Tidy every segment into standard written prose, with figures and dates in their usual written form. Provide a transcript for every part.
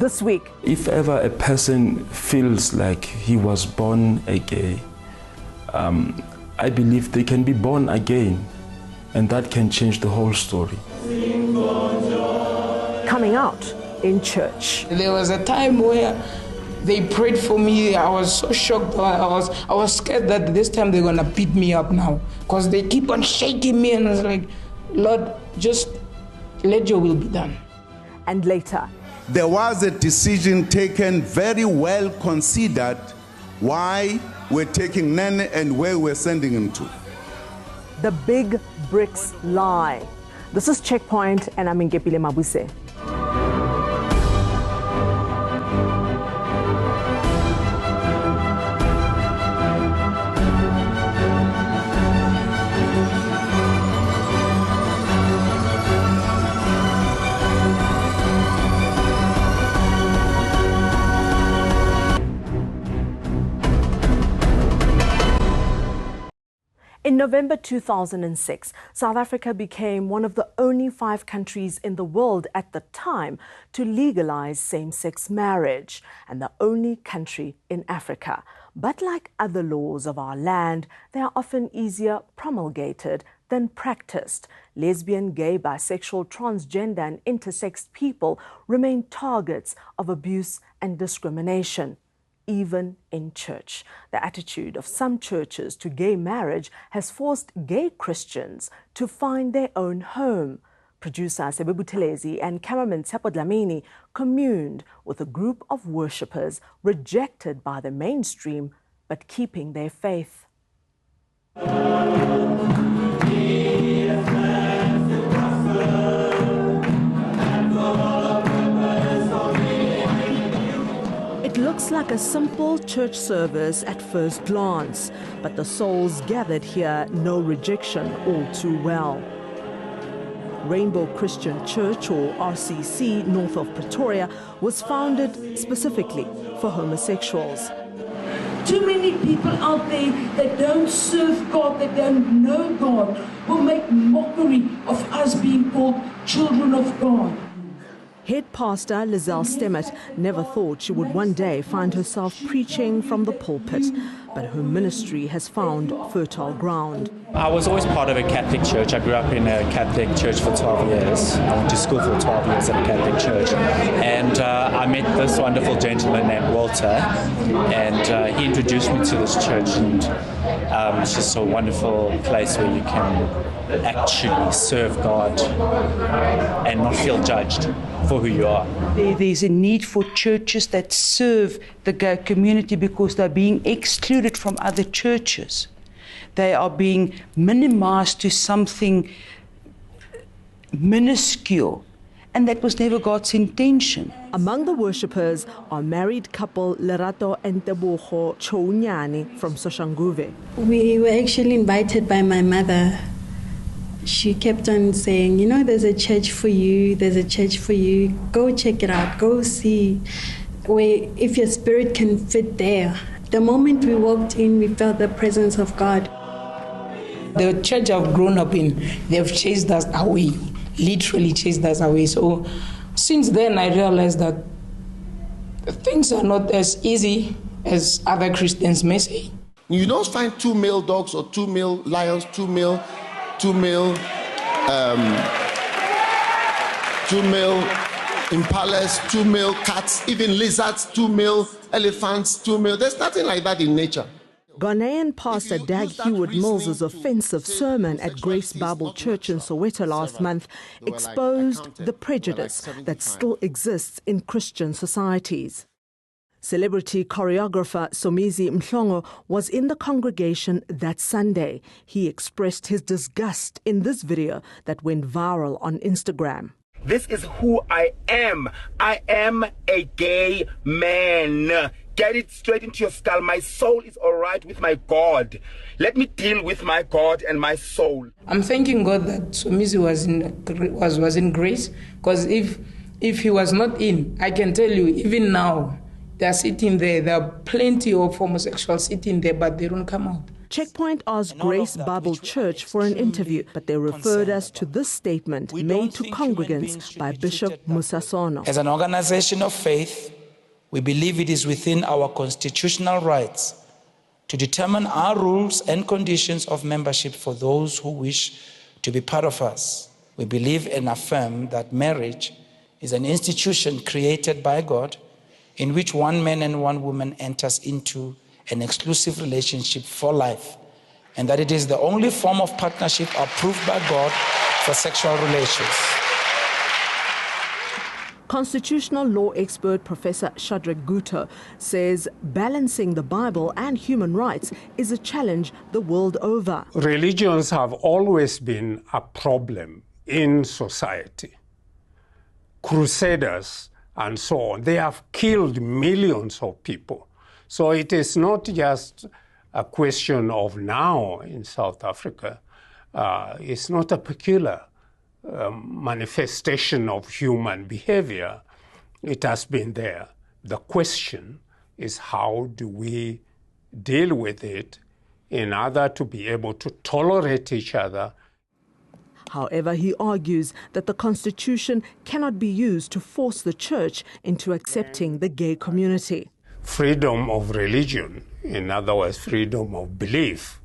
this week. If ever a person feels like he was born a gay, I believe they can be born again, and that can change the whole story. Coming out in church. There was a time where they prayed for me. I was so shocked. I was scared that this time they're gonna beat me up now, because they keep on shaking me, and I was like, Lord, just let your will be done. And later, there was a decision taken, very well considered, why we're taking Nene and where we're sending him to. The big bricks lie. This is Checkpoint, and I'm Ngepile Mabuse. In November 2006, South Africa became one of the only 5 countries in the world at the time to legalize same-sex marriage, and the only country in Africa. But like other laws of our land, they are often easier promulgated than practiced. Lesbian, gay, bisexual, transgender and intersex people remain targets of abuse and discrimination. Even in church. The attitude of some churches to gay marriage has forced gay Christians to find their own home. Producer Sebe Buthelezi and cameraman Sebe Buthelezi communed with a group of worshippers rejected by the mainstream but keeping their faith. It looks like a simple church service at first glance, but the souls gathered here know rejection all too well. Rainbow Christian Church, or RCC, north of Pretoria, was founded specifically for homosexuals. Too many people out there that don't serve God, that don't know God, will make mockery of us being called children of God. Head pastor Lizelle Stemmet never thought she would one day find herself preaching from the pulpit, but her ministry has found fertile ground. I was always part of a Catholic church. I grew up in a Catholic church for 12 years. I went to school for 12 years at a Catholic church. And I met this wonderful gentleman named Walter, and he introduced me to this church. And it's just a wonderful place where you can actually serve God and not feel judged for who you are. There's a need for churches that serve the gay community because they're being excluded from other churches. They are being minimized to something minuscule, and that was never God's intention. Among the worshippers are married couple Lerato and Tebogo Chounyani from Soshanguve. We were actually invited by my mother. She kept on saying, you know, there's a church for you, there's a church for you. Go check it out, go see where if your spirit can fit there. The moment we walked in, we felt the presence of God. The church I've grown up in, they've chased us away, literally chased us away. So since then, I realized that things are not as easy as other Christians may say. You don't find 2 male dogs or 2 male lions, 2 male impalas, 2 male cats, even lizards, 2 male elephants, 2 male. There's nothing like that in nature. Ghanaian pastor Dag Hewitt-Mills's offensive sermon at Grace Bible Church in Soweto last month exposed the prejudice that still exists in Christian societies. Celebrity choreographer Somizi Mhlongo was in the congregation that Sunday. He expressed his disgust in this video that went viral on Instagram. This is who I am. I am a gay man. Get it straight into your skull. My soul is all right with my God. Let me deal with my God and my soul. I'm thanking God that Somizi was in grace, because if he was not in, I can tell you, even now, they are sitting there. There are plenty of homosexuals sitting there, but they don't come out. Checkpoint asked Grace Bible Church for an interview, but they referred us to this statement made to congregants by Bishop Musasono. As an organization of faith, we believe it is within our constitutional rights to determine our rules and conditions of membership for those who wish to be part of us. We believe and affirm that marriage is an institution created by God in which one man and one woman enters into an exclusive relationship for life, and that it is the only form of partnership approved by God for sexual relations. Constitutional law expert Professor Shadrach Guto says balancing the Bible and human rights is a challenge the world over. Religions have always been a problem in society. Crusaders and so on, they have killed millions of people. So it is not just a question of now in South Africa. It's not a peculiar manifestation of human behavior. It has been there. The question is, how do we deal with it in order to be able to tolerate each other? However, he argues that the Constitution cannot be used to force the church into accepting the gay community. Freedom of religion, in other words, freedom of belief,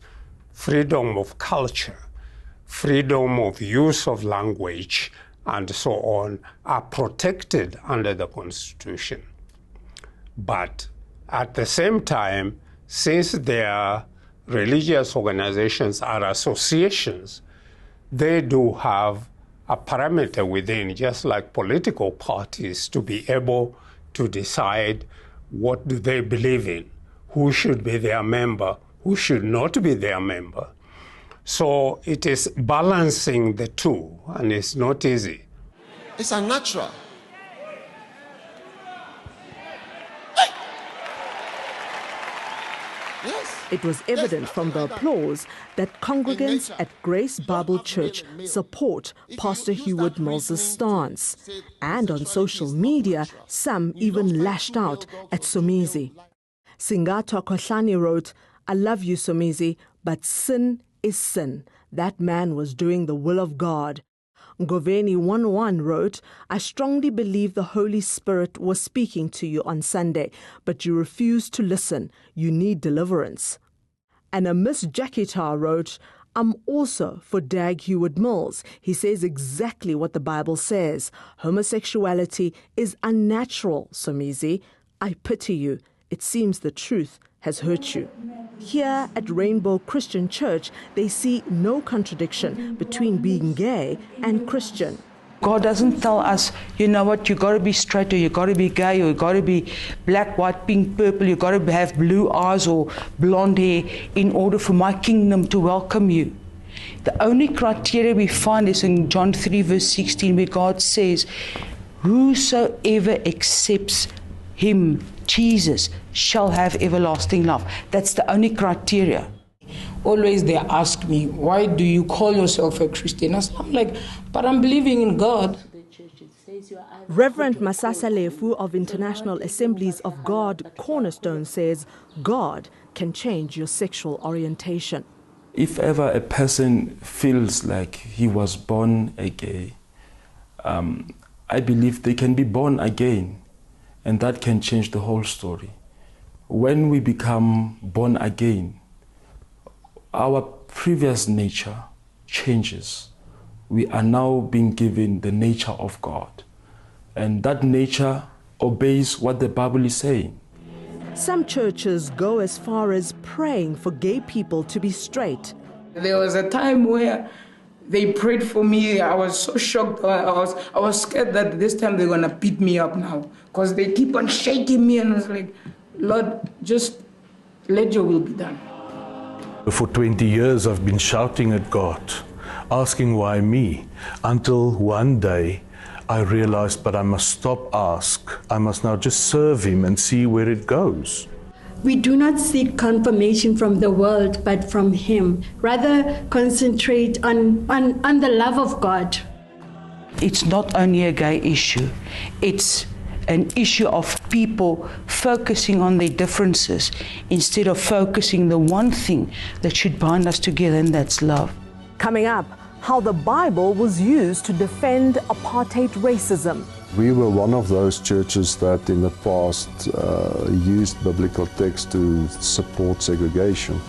freedom of culture, freedom of use of language, and so on, are protected under the Constitution. But at the same time, since their religious organizations are associations, they do have a parameter within, just like political parties, to be able to decide what do they believe in, who should be their member, who should not be their member. So it is balancing the two, and it's not easy. It's unnatural. Yes. It was evident from the applause that congregants at Grace Bible Church support Pastor Heward Mills' stance. And on social media, some even lashed out at Somizi. Singato Kohlani wrote, "I love you, Somizi, but sin is sin. That man was doing the will of God." Ngoveni 11 wrote, "I strongly believe the Holy Spirit was speaking to you on Sunday, but you refused to listen. You need deliverance." And a Miss Jackita wrote, "I'm also for Dag Heward Mills. He says exactly what the Bible says. Homosexuality is unnatural, Somizi. I pity you. It seems the truth has hurt you." Here at Rainbow Christian Church, they see no contradiction between being gay and Christian. God doesn't tell us, you know what, you got to be straight, or you got to be gay, or you got to be black, white, pink, purple, you got to have blue eyes or blonde hair in order for my kingdom to welcome you. The only criteria we find is in John 3 verse 16, where God says, "Whosoever accepts him, Jesus, shall have everlasting life." That's the only criteria. Always they ask me, "Why do you call yourself a Christian?" I'm like, "But I'm believing in God." Reverend Masasa Lefu of International Assemblies of God Cornerstone says God can change your sexual orientation. If ever a person feels like he was born a gay, I believe they can be born again, and that can change the whole story. When we become born again, our previous nature changes. We are now being given the nature of God, and that nature obeys what the Bible is saying. Some churches go as far as praying for gay people to be straight. There was a time where they prayed for me. I was so shocked. I was scared that this time they're going to beat me up now, because they keep on shaking me, and I was like, "Lord, just let your will be done." For 20 years I've been shouting at God, asking why me, until one day I realized, but I must stop ask. I must now just serve him and see where it goes. We do not seek confirmation from the world, but from him. Rather, concentrate on the love of God. It's not only a gay issue, it's an issue of people focusing on their differences instead of focusing the one thing that should bind us together, and that's love. Coming up, how the Bible was used to defend apartheid racism. We were one of those churches that in the past used biblical text to support segregation.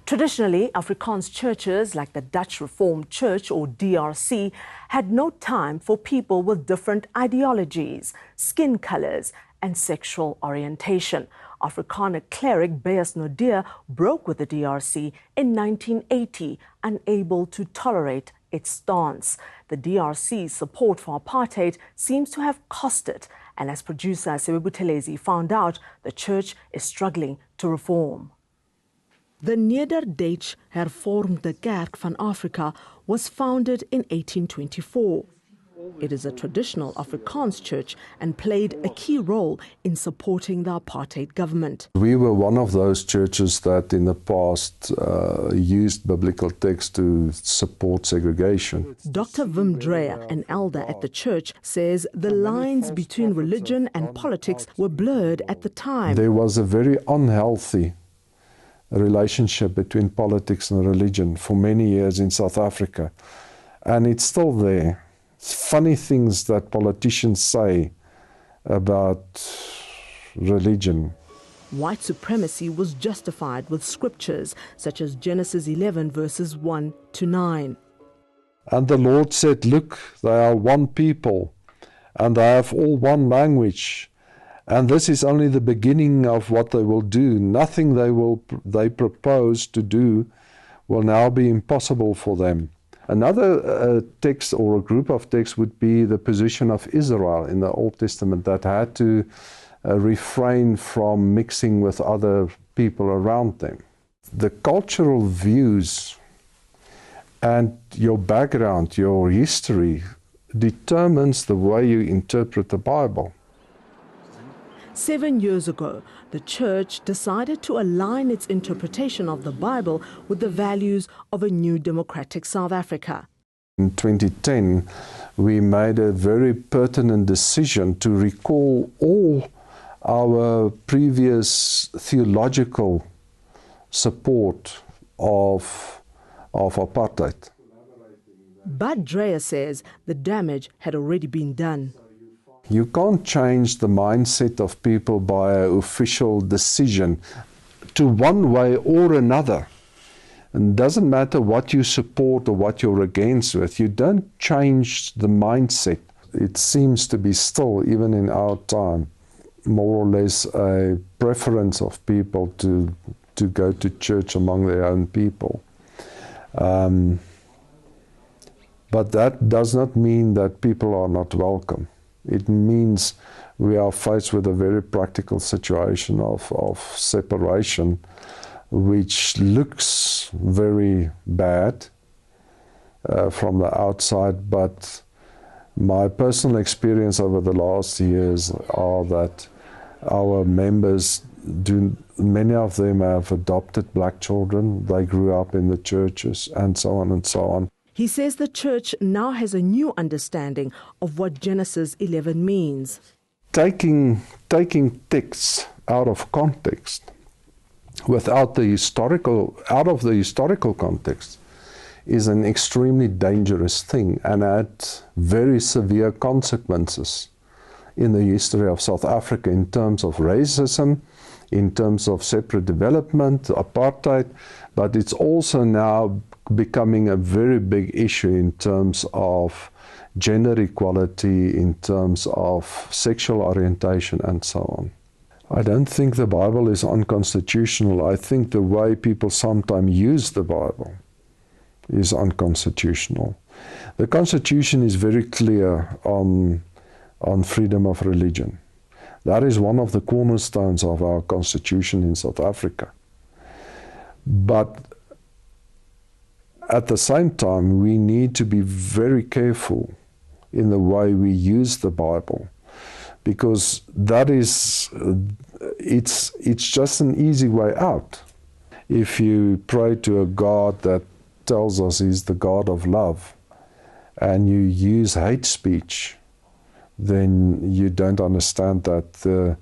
Traditionally, Afrikaans churches like the Dutch Reformed Church, or DRC, had no time for people with different ideologies, skin colors, and sexual orientation. Afrikaner cleric Beyers Naudé broke with the DRC in 1980, unable to tolerate its stance. The DRC's support for apartheid seems to have cost it, and as producer Sebe Buthelezi found out, the church is struggling to reform. The Nederduits Hervormde Kerk van Afrika was founded in 1824. It is a traditional Afrikaans church and played a key role in supporting the apartheid government. We were one of those churches that in the past used biblical text to support segregation. Dr. Wim Dreyer, an elder at the church, says the lines between religion and politics were blurred at the time. There was a very unhealthy relationship between politics and religion for many years in South Africa, and it's still there. It's funny things that politicians say about religion. White supremacy was justified with scriptures such as Genesis 11 verses 1 to 9. And the Lord said, "Look, they are one people, and they have all one language. And this is only the beginning of what they will do. Nothing they propose to do will now be impossible for them." Another text or a group of texts would be the position of Israel in the Old Testament, that had to refrain from mixing with other people around them. The cultural views and your background, your history, determines the way you interpret the Bible. 7 years ago, the church decided to align its interpretation of the Bible with the values of a new democratic South Africa. In 2010, we made a very pertinent decision to recall all our previous theological support of apartheid. But Dreyer says the damage had already been done. You can't change the mindset of people by an official decision to one way or another. It doesn't matter what you support or what you're against with. You don't change the mindset. It seems to be still, even in our time, more or less a preference of people to go to church among their own people. But that does not mean that people are not welcome. It means we are faced with a very practical situation of separation, which looks very bad from the outside, but my personal experience over the last years are that our members many of them have adopted black children, they grew up in the churches, and so on and so on. He says the church now has a new understanding of what Genesis 11 means. Taking texts out of context, out of the historical context, is an extremely dangerous thing and had very severe consequences in the history of South Africa in terms of racism, in terms of separate development, apartheid, but it's also now becoming a very big issue in terms of gender equality, in terms of sexual orientation, and so on. I don't think the Bible is unconstitutional. I think the way people sometimes use the Bible is unconstitutional. The Constitution is very clear on freedom of religion. That is one of the cornerstones of our Constitution in South Africa. But at the same time, we need to be very careful in the way we use the Bible, because that is, it's just an easy way out. If you pray to a God that tells us He's the God of love, and you use hate speech, then you don't understand that the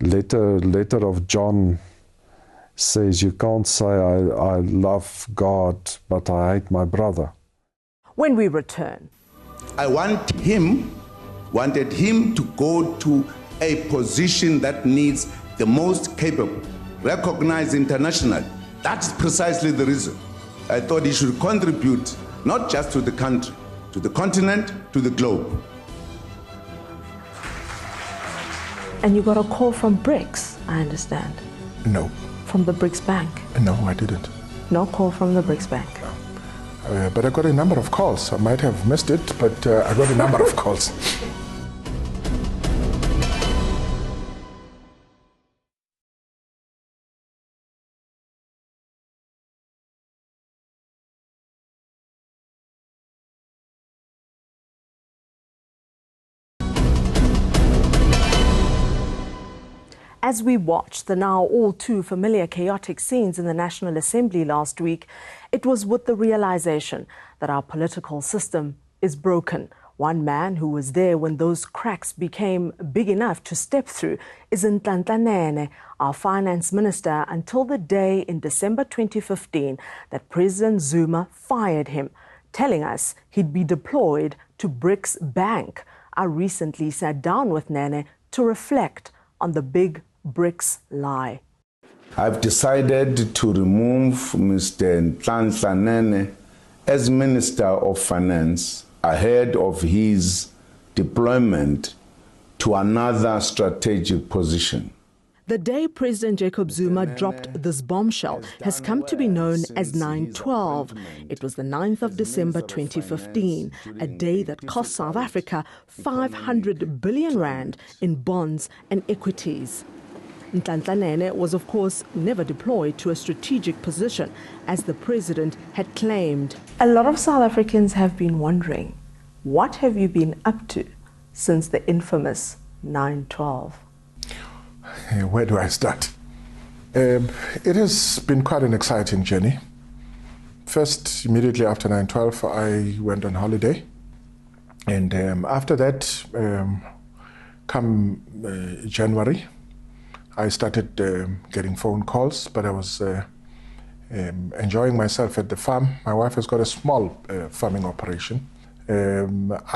letter of John says you can't say I love God but I hate my brother. When we return, I wanted him to go to a position that needs the most capable, recognized internationally. That's precisely the reason. I thought he should contribute not just to the country, to the continent, to the globe. and you got a call from BRICS, I understand. No. From the BRICS Bank? No, I didn't. No call from the BRICS Bank? No. But I got a number of calls. I might have missed it, but I got a number of calls. As we watched the now all too familiar chaotic scenes in the National Assembly last week, it was with the realization that our political system is broken. One man who was there when those cracks became big enough to step through is Nhlanhla Nene, our finance minister, until the day in December 2015 that President Zuma fired him, telling us he'd be deployed to BRICS Bank. I recently sat down with Nene to reflect on the big BRICS lie. I've decided to remove Mr. Nhlanhla Nene as Minister of Finance ahead of his deployment to another strategic position. The day President Jacob Zuma dropped this bombshell has come to be known as 9/12. It was the 9th of December 2015, a day that cost South Africa 500 billion rand in bonds and equities. Nhlanhla Nene was, of course, never deployed to a strategic position, as the president had claimed. A lot of South Africans have been wondering, what have you been up to since the infamous 9/12? Where do I start? It has been quite an exciting journey. First, immediately after 9/12, I went on holiday. And after that, come January, I started getting phone calls, but I was enjoying myself at the farm. My wife has got a small farming operation.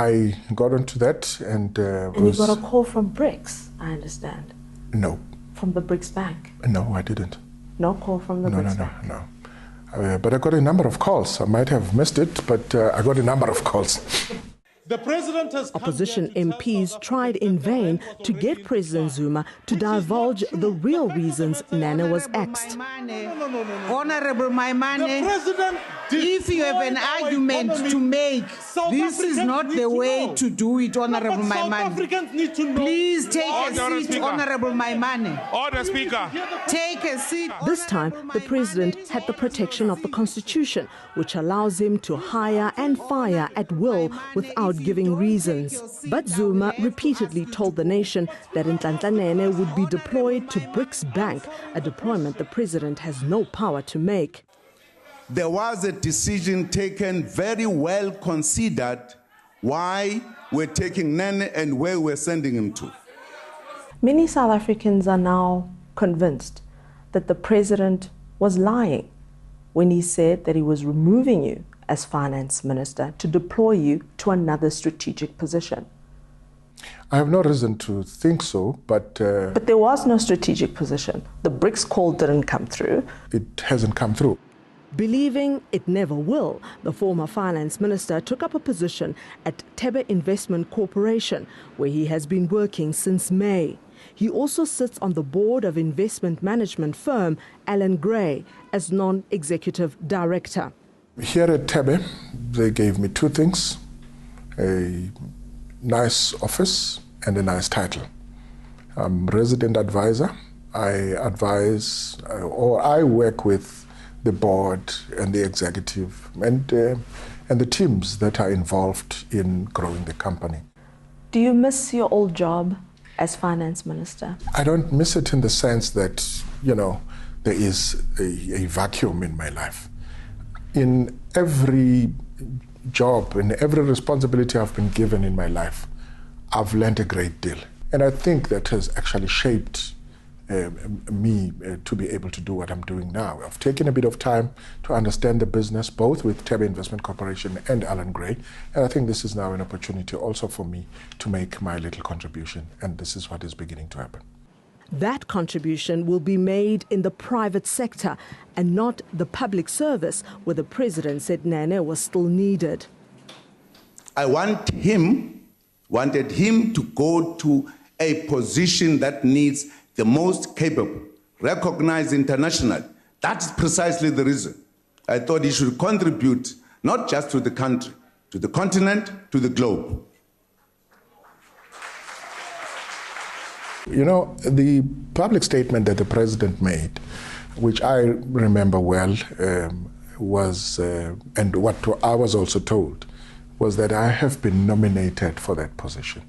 I got onto that and you got a call from BRICS, I understand. No. From the BRICS Bank? No, I didn't. No call from the BRICS Bank? No. But I got a number of calls. I might have missed it, but I got a number of calls. The president has Opposition MPs tried in vain to get President Zuma to divulge the real reasons Nana was axed. Honorable Maimane, if you have an argument to make, this is not the way to do it, Honorable Maimane. Please take a seat, Honorable Maimane. Order, Speaker. Take a seat. This time, the president had the protection of the Constitution, which allows him to hire and fire at will without giving reasons. But Zuma repeatedly told the nation that Nhlanhla Nene would be deployed to BRICS Bank, a deployment the president has no power to make. There was a decision taken, very well considered, why we're taking Nene and where we're sending him to. Many South Africans are now convinced that the president was lying when he said that he was removing you as finance minister to deploy you to another strategic position. I have no reason to think so, but... But there was no strategic position. The BRICS call didn't come through. It hasn't come through. Believing it never will, the former finance minister took up a position at Sebe Investment Corporation, where he has been working since May. He also sits on the board of investment management firm Allan Gray as non-executive director. Here at Sebe, they gave me two things, a nice office and a nice title. I'm resident advisor. I advise, or I work with the board and the executive, and and the teams that are involved in growing the company. Do you miss your old job as finance minister? I don't miss it in the sense that, there is a vacuum in my life. In every job, in every responsibility I've been given in my life, I've learned a great deal. And I think that has actually shaped me to be able to do what I'm doing now. I've taken a bit of time to understand the business, both with Sebe Investment Corporation and Alan Gray, and I think this is now an opportunity also for me to make my little contribution, and this is what is beginning to happen. That contribution will be made in the private sector and not the public service, where the president said Nene was still needed. I wanted him to go to a position that needs the most capable, recognized internationally. That's precisely the reason I thought he should contribute not just to the country, to the continent, to the globe. The public statement that the president made, which I remember well, was, and what I was also told, was that I have been nominated for that position.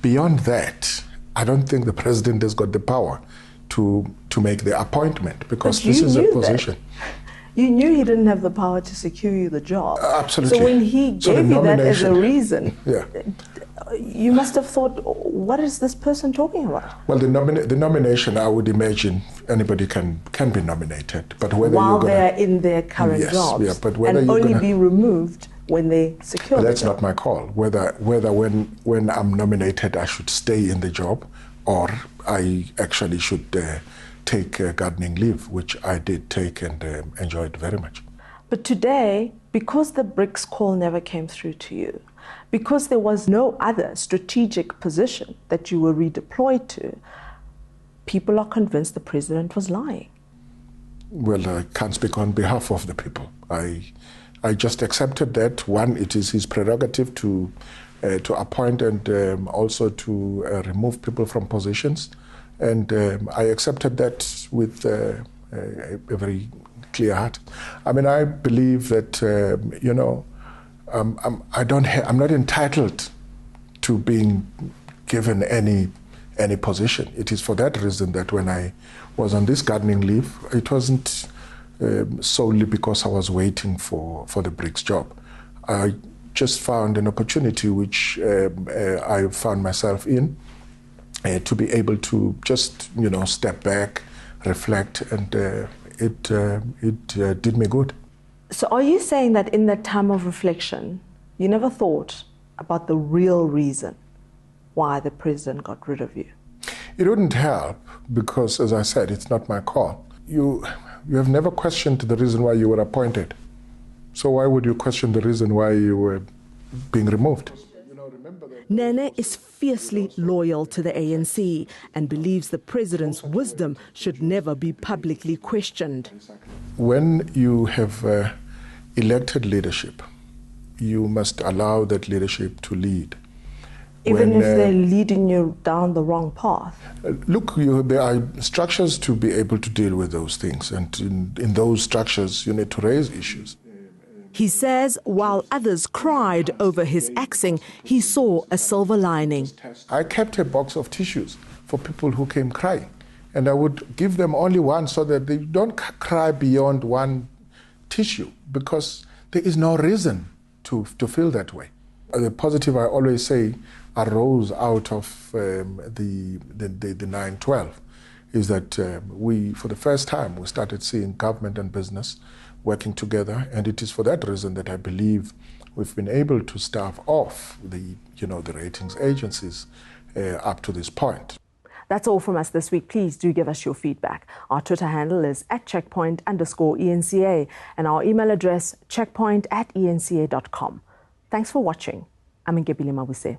Beyond that, I don't think the president has got the power to make the appointment, because this is a position. You knew he didn't have the power to secure you the job. Absolutely. So when he gave you that as a reason, yeah, you must have thought, what is this person talking about? Well, the nomination, I would imagine anybody can be nominated, but whether while they're in their current jobs, yeah, but whether and only be removed when they secure the job. That's not my call. Whether when I'm nominated I should stay in the job, or I actually should take gardening leave, which I did take and enjoyed very much. But today, because the BRICS call never came through to you, because there was no other strategic position that you were redeployed to, people are convinced the president was lying. Well, I can't speak on behalf of the people. I just accepted that. One, it is his prerogative to appoint and also to remove people from positions. And I accepted that with a very clear heart. I mean, I believe that, I'm not entitled to being given any position. It is for that reason that when I was on this gardening leave, it wasn't solely because I was waiting for the BRICS job. I just found an opportunity which I found myself in to be able to just, step back, reflect, and it did me good. So are you saying that in that time of reflection, you never thought about the real reason why the president got rid of you? It wouldn't help because, as I said, it's not my call. You have never questioned the reason why you were appointed. So why would you question the reason why you were being removed? Nene is fiercely loyal to the ANC and believes the president's wisdom should never be publicly questioned. When you have elected leadership, you must allow that leadership to lead. Even if they're leading you down the wrong path? Look, there are structures to be able to deal with those things, and in those structures you need to raise issues. He says while others cried over his axing, he saw a silver lining. I kept a box of tissues for people who came crying, and I would give them only one so that they don't cry beyond one tissue, because there is no reason to feel that way. The positive, I always say, arose out of the 9/12 is that we, for the first time, we started seeing government and business working together, and it is for that reason that I believe we've been able to stave off the ratings agencies up to this point. That's all from us this week. Please do give us your feedback. Our Twitter handle is @checkpoint_ENCA and our email address checkpoint@enca.com. Thanks for watching. I'm Ngebile Mabuse.